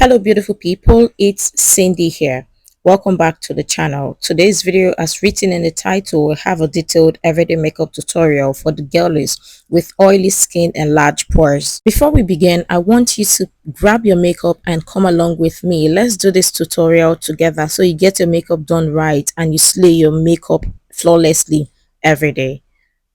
Hello beautiful people, it's Cindy here. Welcome back to the channel. Today's video, as written in the title, will have a detailed everyday makeup tutorial for the girlies with oily skin and large pores. Before we begin, I want you to grab your makeup and come along with me. Let's do this tutorial together so you get your makeup done right and you slay your makeup flawlessly every day.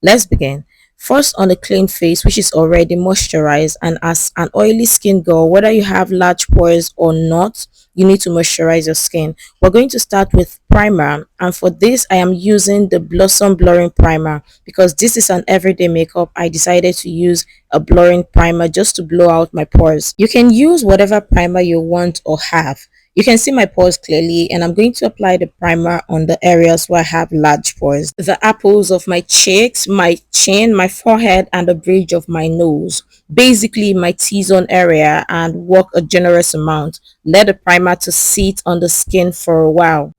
Let's begin. First, on a clean face which is already moisturized, and as an oily skin girl, whether you have large pores or not, you need to moisturize your skin. We're going to start with primer, and for this I am using the Blossom Blurring Primer because this is an everyday makeup. I decided to use a blurring primer just to blow out my pores. You can use whatever primer you want or have. You can see my pores clearly, and I'm going to apply the primer on the areas where I have large pores. The apples of my cheeks, my chin, my forehead, and the bridge of my nose. Basically my T-zone area, and work a generous amount. Let the primer to sit on the skin for a while.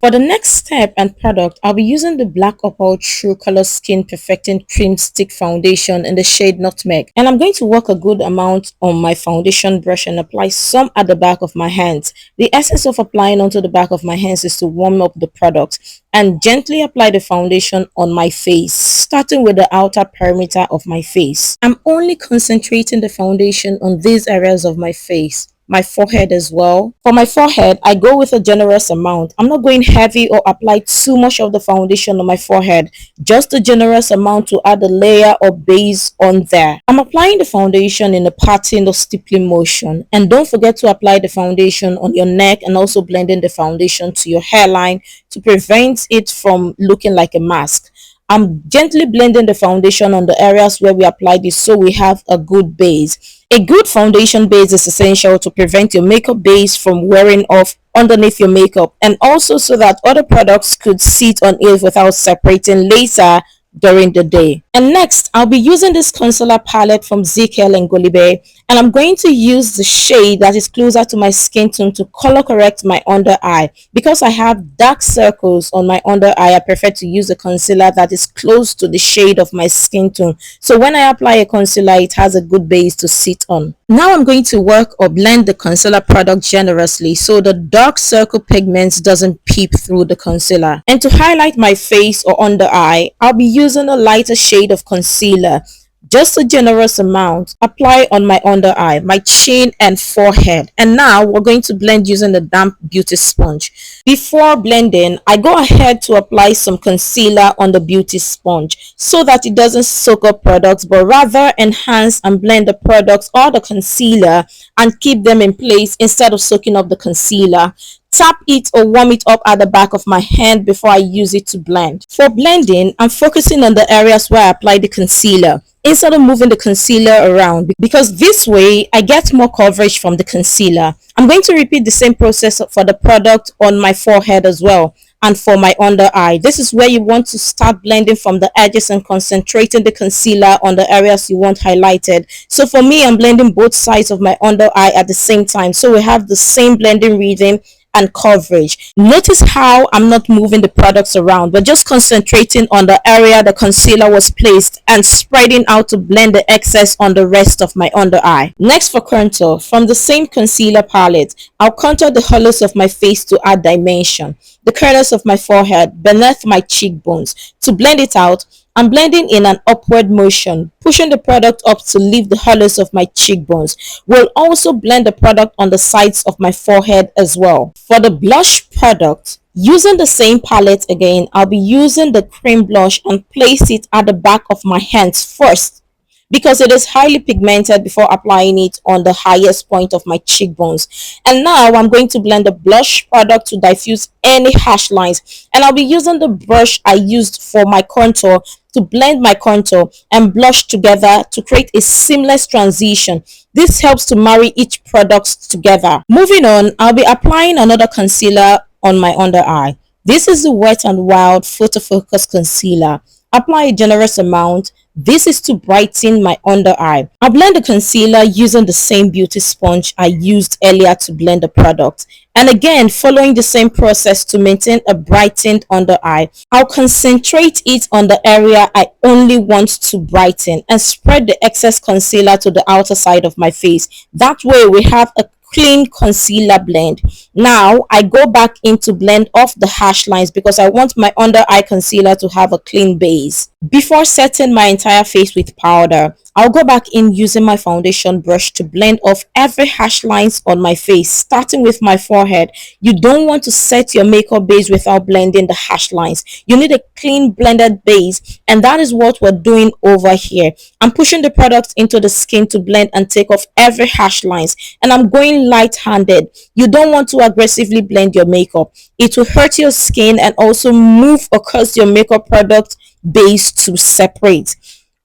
For the next step and product, I'll be using the Black Opal True Color Skin Perfecting Cream Stick Foundation in the shade Nutmeg. And I'm going to work a good amount on my foundation brush and apply some at the back of my hands. The essence of applying onto the back of my hands is to warm up the product and gently apply the foundation on my face, starting with the outer perimeter of my face. I'm only concentrating the foundation on these areas of my face. My forehead as well. For my forehead, I go with a generous amount. I'm not going heavy or apply too much of the foundation on my forehead, just a generous amount to add a layer or base on there. I'm applying the foundation in a parting or stippling motion, and don't forget to apply the foundation on your neck and also blending the foundation to your hairline to prevent it from looking like a mask. I'm gently blending the foundation on the areas where we applied this so we have a good base. A good foundation base is essential to prevent your makeup base from wearing off underneath your makeup, and also so that other products could sit on it without separating later during the day. And next, I'll be using this concealer palette from ZKL and Golibe, and I'm going to use the shade that is closer to my skin tone to color correct my under eye. Because I have dark circles on my under eye, I prefer to use a concealer that is close to the shade of my skin tone, so when I apply a concealer it has a good base to sit on. Now I'm going to work or blend the concealer product generously so the dark circle pigments doesn't peep through the concealer. And to highlight my face or under eye, I'll be using a lighter shade of concealer, just a generous amount. Apply on my under eye, my chin and forehead. And now we're going to blend using the damp beauty sponge. Before blending, I go ahead to apply some concealer on the beauty sponge so that it doesn't soak up products, but rather enhance and blend the products or the concealer and keep them in place instead of soaking up the concealer. Tap it or warm it up at the back of my hand before I use it to blend. For blending, I'm focusing on the areas where I apply the concealer instead of moving the concealer around, because this way I get more coverage from the concealer. I'm going to repeat the same process for the product on my forehead as well, and for my under eye. This is where you want to start blending from the edges and concentrating the concealer on the areas you want highlighted. So for me, I'm blending both sides of my under eye at the same time, so we have the same blending rhythm and coverage. Notice how I'm not moving the products around, but just concentrating on the area the concealer was placed and spreading out to blend the excess on the rest of my under eye. Next, for contour, from the same concealer palette, I'll contour the hollows of my face to add dimension, the corners of my forehead, beneath my cheekbones. To blend it out, I'm blending in an upward motion, pushing the product up to leave the hollows of my cheekbones. We'll also blend the product on the sides of my forehead as well. For the blush product, using the same palette again, I'll be using the cream blush and place it at the back of my hands first, because it is highly pigmented, before applying it on the highest point of my cheekbones. And now I'm going to blend the blush product to diffuse any harsh lines, and I'll be using the brush I used for my contour to blend my contour and blush together to create a seamless transition. This helps to marry each product together. Moving on, I'll be applying another concealer on my under eye. This is the Wet n Wild Photo Focus Concealer. Apply a generous amount, This is to brighten my under eye. I'll blend the concealer using the same beauty sponge I used earlier to blend the product. And again, following the same process to maintain a brightened under eye, I'll concentrate it on the area I only want to brighten and spread the excess concealer to the outer side of my face. That way we have a clean concealer blend. Now I go back in to blend off the harsh lines because I want my under eye concealer to have a clean base. Before setting my entire face with powder, I'll go back in using my foundation brush to blend off every harsh lines on my face, starting with my forehead. You don't want to set your makeup base without blending the harsh lines. You need a clean blended base, and that is what we're doing over here. I'm pushing the product into the skin to blend and take off every harsh lines, and I'm going light-handed. You don't want to aggressively blend your makeup. It will hurt your skin and also move or cause your makeup product base to separate.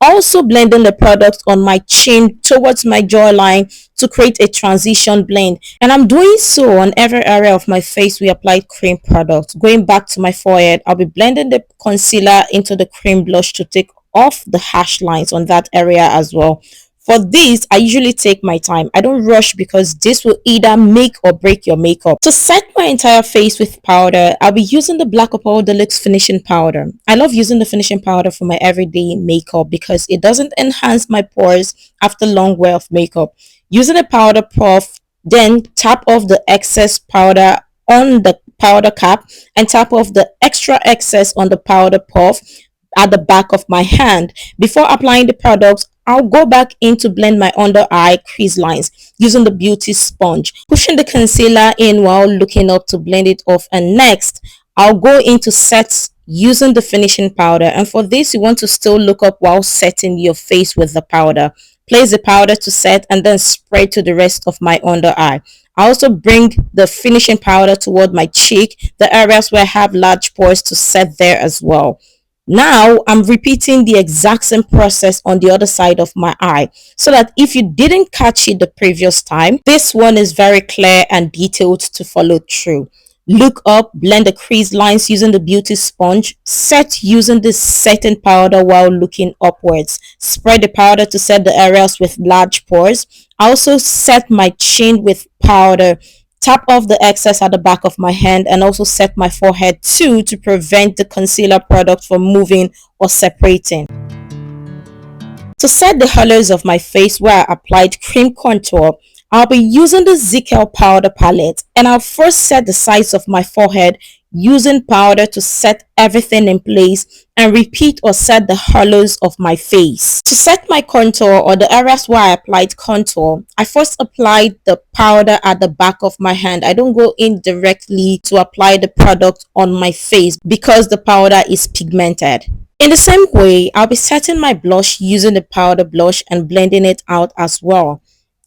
Also blending the product on my chin towards my jawline to create a transition blend, and I'm doing so on every area of my face we applied cream product. Going back to my forehead, I'll be blending the concealer into the cream blush to take off the harsh lines on that area as well. For this, I usually take my time. I don't rush because this will either make or break your makeup. To set my entire face with powder, I'll be using the Black Akpolo Deluxe finishing powder. I love using the finishing powder for my everyday makeup because it doesn't enhance my pores after long wear of makeup. Using a powder puff, then tap off the excess powder on the powder cap and tap off the extra excess on the powder puff at the back of my hand. Before applying the product, I'll go back in to blend my under eye crease lines using the beauty sponge, pushing the concealer in while looking up to blend it off. And next, I'll go into set using the finishing powder. And for this, you want to still look up while setting your face with the powder. Place the powder to set and then spread to the rest of my under eye. I also bring the finishing powder toward my cheek, the areas where I have large pores, to set there as well. Now I'm repeating the exact same process on the other side of my eye, so that if you didn't catch it the previous time, this one is very clear and detailed to follow through. Look up, blend the crease lines using the beauty sponge, set using the setting powder while looking upwards. Spread the powder to set the areas with large pores. I also set my chin with powder. Tap off the excess at the back of my hand and also set my forehead too to prevent the concealer product from moving or separating. To set the hollows of my face where I applied cream contour, I'll be using the Zickel powder palette, and I'll first set the sides of my forehead using powder to set everything in place and repeat or set the hollows of my face. To set my contour or the areas where I applied contour, I first applied the powder at the back of my hand. I don't go in directly to apply the product on my face because the powder is pigmented. In the same way, I'll be setting my blush using the powder blush and blending it out as well.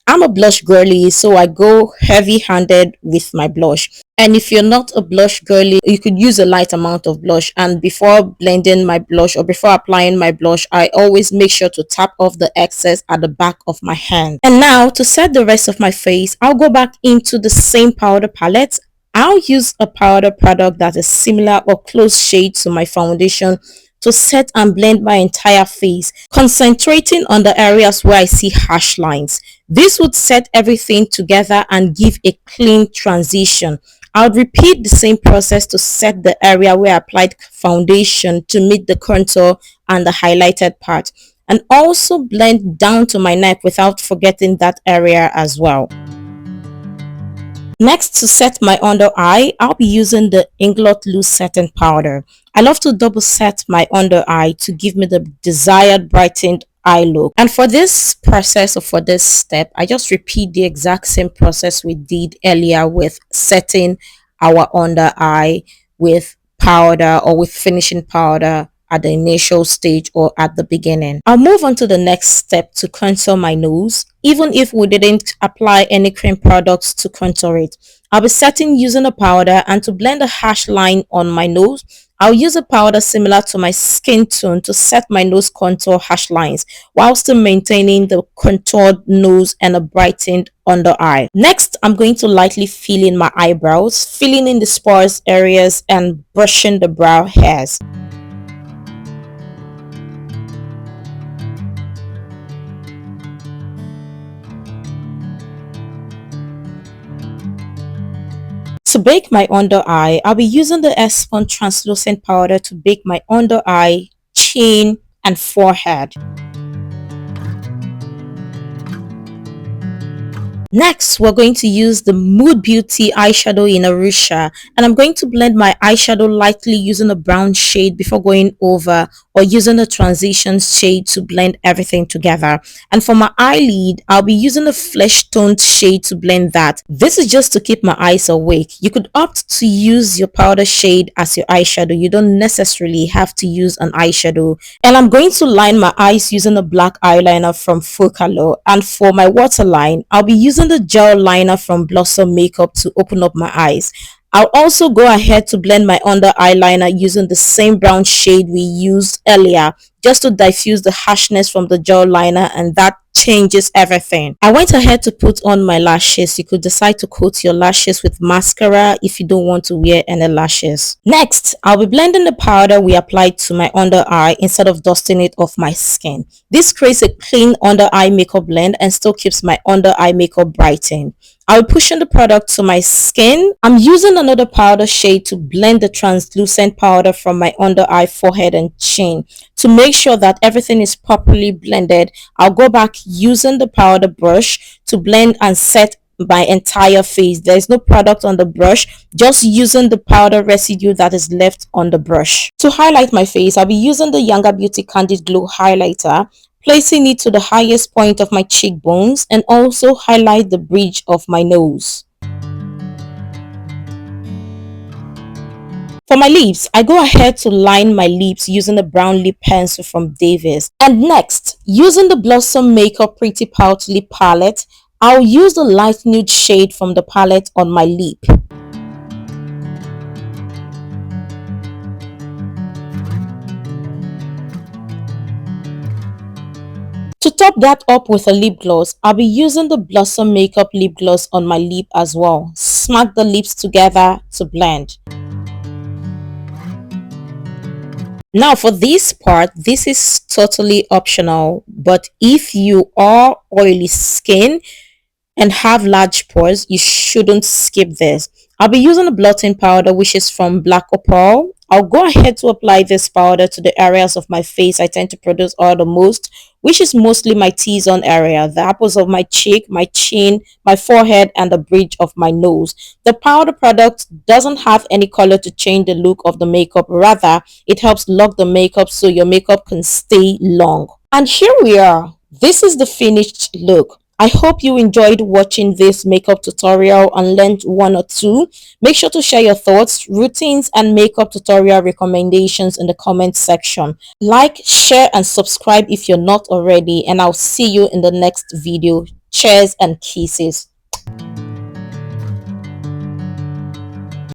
I'm a blush girly, so I go heavy-handed with my blush. And if you're not a blush girly, you could use a light amount of blush. And before blending my blush or before applying my blush, I always make sure to tap off the excess at the back of my hand. And now to set the rest of my face, I'll go back into the same powder palette. I'll use a powder product that is similar or close shade to my foundation to set and blend my entire face, concentrating on the areas where I see harsh lines. This would set everything together and give a clean transition. I would repeat the same process to set the area where I applied foundation to meet the contour and the highlighted part, and also blend down to my neck without forgetting that area as well. Next, to set my under eye, I'll be using the Inglot Loose Setting Powder. I love to double set my under eye to give me the desired brightened eye look. And for this process or for this step, I just repeat the exact same process we did earlier with setting our under eye with powder or with finishing powder at the initial stage or at the beginning. I'll move on to the next step to contour my nose. Even if we didn't apply any cream products to contour it, I'll be setting using a powder, and to blend a harsh line on my nose, I'll use a powder similar to my skin tone to set my nose contour harsh lines while still maintaining the contoured nose and a brightened under eye. Next, I'm going to lightly fill in my eyebrows, filling in the sparse areas and brushing the brow hairs. To bake my under eye, I'll be using the Espon translucent powder to bake my under eye, chin, and forehead. Next, we're going to use the Mood Beauty eyeshadow in Arusha, and I'm going to blend my eyeshadow lightly using a brown shade before going over, or using a transition shade to blend everything together. And for my eyelid, I'll be using a flesh toned shade to blend that. This is just to keep my eyes awake. You could opt to use your powder shade as your eyeshadow. You don't necessarily have to use an eyeshadow. And I'm going to line my eyes using a black eyeliner from Focalo. And for my waterline, I'll be using the gel liner from Blossom Makeup to open up my eyes. I'll also go ahead to blend my under eyeliner using the same brown shade we used earlier, just to diffuse the harshness from the gel liner, and that changes everything. I went ahead to put on my lashes. You could decide to coat your lashes with mascara if you don't want to wear any lashes. Next, I'll be blending the powder we applied to my under eye instead of dusting it off my skin. This creates a clean under eye makeup blend and still keeps my under eye makeup brightened. I'll be pushing the product to my skin. I'm using another powder shade to blend the translucent powder from my under eye, forehead, and chin. To make sure that everything is properly blended, I'll go back using the powder brush to blend and set my entire face. There is no product on the brush, just using the powder residue that is left on the brush. To highlight my face, I'll be using the Younger Beauty Candid Glow highlighter, placing it to the highest point of my cheekbones and also highlight the bridge of my nose. For my lips, I go ahead to line my lips using the brown lip pencil from Davis. And next, using the Blossom Makeup Pretty Pout Lip Palette, I'll use the light nude shade from the palette on my lip. To top that up with a lip gloss, I'll be using the Blossom Makeup Lip Gloss on my lip as well. Smack the lips together to blend. Now for this part, this is totally optional, but if you are oily skin and have large pores, you shouldn't skip this. I'll be using a blotting powder which is from Akpolo. I'll go ahead to apply this powder to the areas of my face I tend to produce oil the most, which is mostly my T-zone area, the apples of my cheek, my chin, my forehead, and the bridge of my nose. The powder product doesn't have any color to change the look of the makeup. Rather, it helps lock the makeup so your makeup can stay long. And here we are. This is the finished look. I hope you enjoyed watching this makeup tutorial and learned one or two. Make sure to share your thoughts, routines, and makeup tutorial recommendations in the comment section. Like, share, and subscribe if you're not already, and I'll see you in the next video. Cheers and kisses.